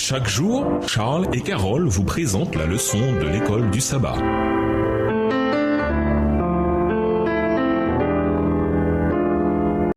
Chaque jour, Charles et Carole vous présentent la leçon de l'école du sabbat.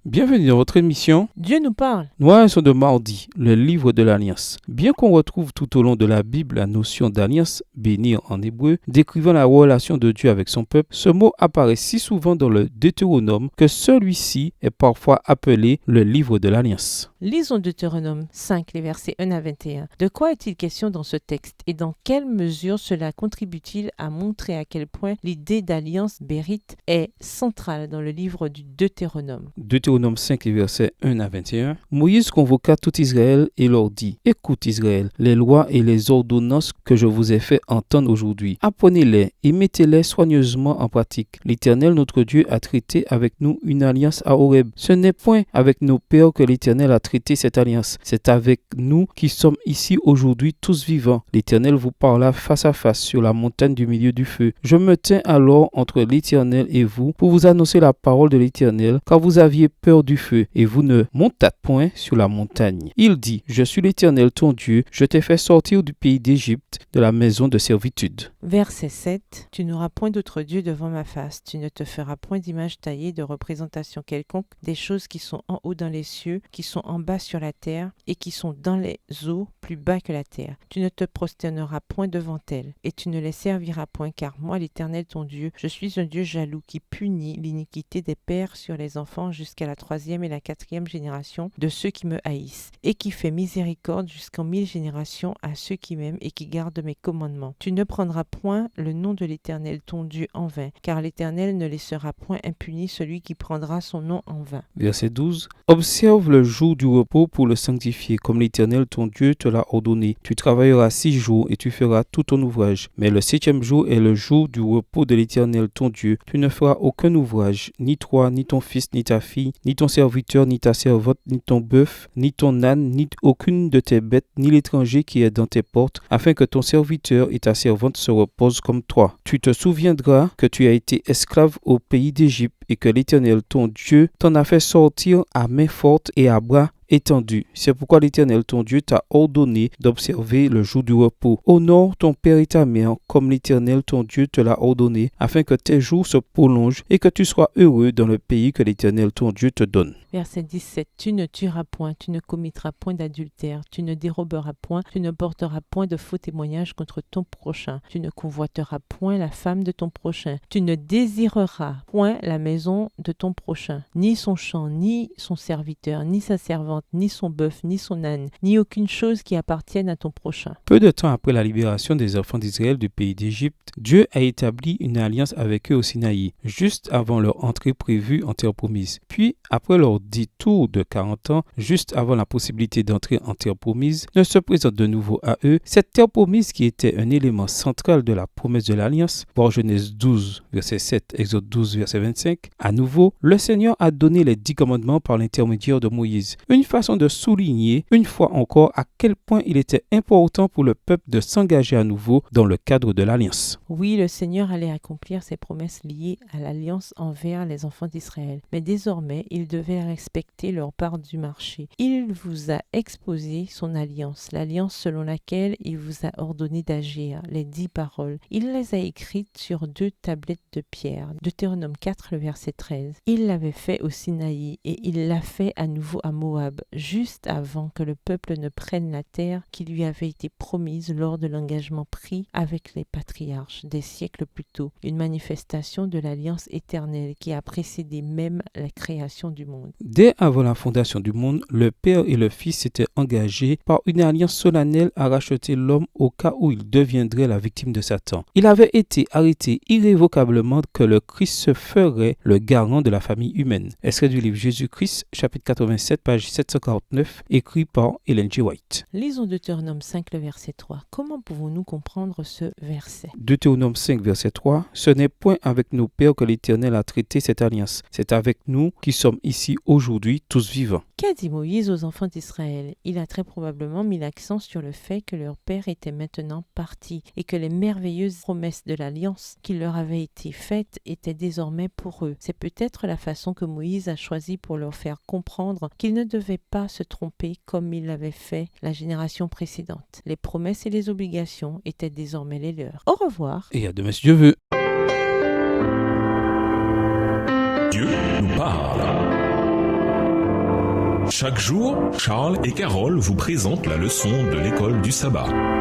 Bienvenue dans votre émission Dieu nous parle. Notion de mardi, le livre de l'Alliance. Bien qu'on retrouve tout au long de la Bible la notion d'alliance, bénir en hébreu, décrivant la relation de Dieu avec son peuple, ce mot apparaît si souvent dans le Deutéronome que celui-ci est parfois appelé le livre de l'Alliance. Lisons Deutéronome 5, les versets 1 à 21. De quoi est-il question dans ce texte et dans quelle mesure cela contribue-t-il à montrer à quel point l'idée d'alliance bérite est centrale dans le livre du Deutéronome? Deutéronome 5, les versets 1 à 21. Moïse convoqua tout Israël et leur dit : Écoute Israël, les lois et les ordonnances que je vous ai fait entendre aujourd'hui. Apprenez-les et mettez-les soigneusement en pratique. L'Éternel notre Dieu a traité avec nous une alliance à Horeb. Ce n'est point avec nos pères que l'Éternel a traité cette alliance. C'est avec nous qui sommes ici aujourd'hui tous vivants. L'Éternel vous parla face à face sur la montagne du milieu du feu. Je me tins alors entre l'Éternel et vous pour vous annoncer la parole de l'Éternel, car vous aviez peur du feu, et vous ne montâtes point sur la montagne. Il dit : Je suis l'Éternel ton Dieu, je t'ai fait sortir du pays d'Égypte, de la maison de servitude. Verset 7. Tu n'auras point d'autre Dieu devant ma face. Tu ne te feras point d'image taillée de représentation quelconque des choses qui sont en haut dans les cieux, qui sont en bas sur la terre, et qui sont dans les eaux plus bas que la terre. Tu ne te prosterneras point devant elles, et tu ne les serviras point, car moi, l'Éternel ton Dieu, je suis un Dieu jaloux qui punit l'iniquité des pères sur les enfants jusqu'à la 3e et la 4e génération de ceux qui me haïssent, et qui fait miséricorde jusqu'en 1000 générations à ceux qui m'aiment et qui gardent mes commandements. Tu ne prendras point le nom de l'Éternel ton Dieu en vain, car l'Éternel ne laissera point impuni celui qui prendra son nom en vain. Verset 12. Observe le jour du repos pour le sanctifier, comme l'Éternel ton Dieu te l'a ordonné. Tu travailleras 6 jours et tu feras tout ton ouvrage. Mais le 7e jour est le jour du repos de l'Éternel ton Dieu. Tu ne feras aucun ouvrage, ni toi, ni ton fils, ni ta fille, ni ton serviteur, ni ta servante, ni ton bœuf, ni ton âne, ni aucune de tes bêtes, ni l'étranger qui est dans tes portes, afin que ton serviteur et ta servante se reposent comme toi. Tu te souviendras que tu as été esclave au pays d'Égypte et que l'Éternel ton Dieu t'en a fait sortir à main forte et à bras étendu. C'est pourquoi l'Éternel ton Dieu t'a ordonné d'observer le jour du repos. Honore ton père et ta mère comme l'Éternel ton Dieu te l'a ordonné, afin que tes jours se prolongent et que tu sois heureux dans le pays que l'Éternel ton Dieu te donne. Verset 17. Tu ne tueras point, tu ne commettras point d'adultère, tu ne déroberas point, tu ne porteras point de faux témoignages contre ton prochain, tu ne convoiteras point la femme de ton prochain, tu ne désireras point la maison de ton prochain, ni son champ, ni son serviteur, ni sa servante, ni son bœuf, ni son âne, ni aucune chose qui appartienne à ton prochain. Peu de temps après la libération des enfants d'Israël du pays d'Égypte, Dieu a établi une alliance avec eux au Sinaï, juste avant leur entrée prévue en terre promise. Puis, après leur détour de 40 ans, juste avant la possibilité d'entrer en terre promise, ne se présente de nouveau à eux. Cette terre promise qui était un élément central de la promesse de l'alliance, voir Genèse 12, verset 7, Exode 12, verset 25, à nouveau, le Seigneur a donné les 10 commandements par l'intermédiaire de Moïse. Une façon de souligner une fois encore à quel point il était important pour le peuple de s'engager à nouveau dans le cadre de l'alliance. Oui, le Seigneur allait accomplir ses promesses liées à l'alliance envers les enfants d'Israël, mais désormais il devait respecter leur part du marché. Il vous a exposé son alliance, l'alliance selon laquelle il vous a ordonné d'agir, les 10 paroles. Il les a écrites sur 2 tablettes de pierre. Deutéronome 4, le verset 13. Il l'avait fait au Sinaï et il l'a fait à nouveau à Moab, juste avant que le peuple ne prenne la terre qui lui avait été promise lors de l'engagement pris avec les patriarches des siècles plus tôt, une manifestation de l'alliance éternelle qui a précédé même la création du monde. Dès avant la fondation du monde, le Père et le Fils s'étaient engagés par une alliance solennelle à racheter l'homme au cas où il deviendrait la victime de Satan. Il avait été arrêté irrévocablement que le Christ se ferait le garant de la famille humaine. Extrait du livre Jésus-Christ, chapitre 87, page 749, écrit par Ellen G. White. Lisons Deutéronome 5, le verset 3. Comment pouvons-nous comprendre ce verset? Deutéronome 5, verset 3. Ce n'est point avec nos pères que l'Éternel a traité cette alliance. C'est avec nous qui sommes ici aujourd'hui tous vivants. Qu'a dit Moïse aux enfants d'Israël? Il a très probablement mis l'accent sur le fait que leur père était maintenant parti et que les merveilleuses promesses de l'alliance qui leur avaient été faites étaient désormais pour eux. eux. C'est peut-être la façon que Moïse a choisie pour leur faire comprendre qu'ils ne devaient pas se tromper comme il l'avait fait la génération précédente. Les promesses et les obligations étaient désormais les leurs. Au revoir. Et à demain si Dieu veut. Dieu nous parle. Chaque jour, Charles et Carole vous présentent la leçon de l'école du sabbat.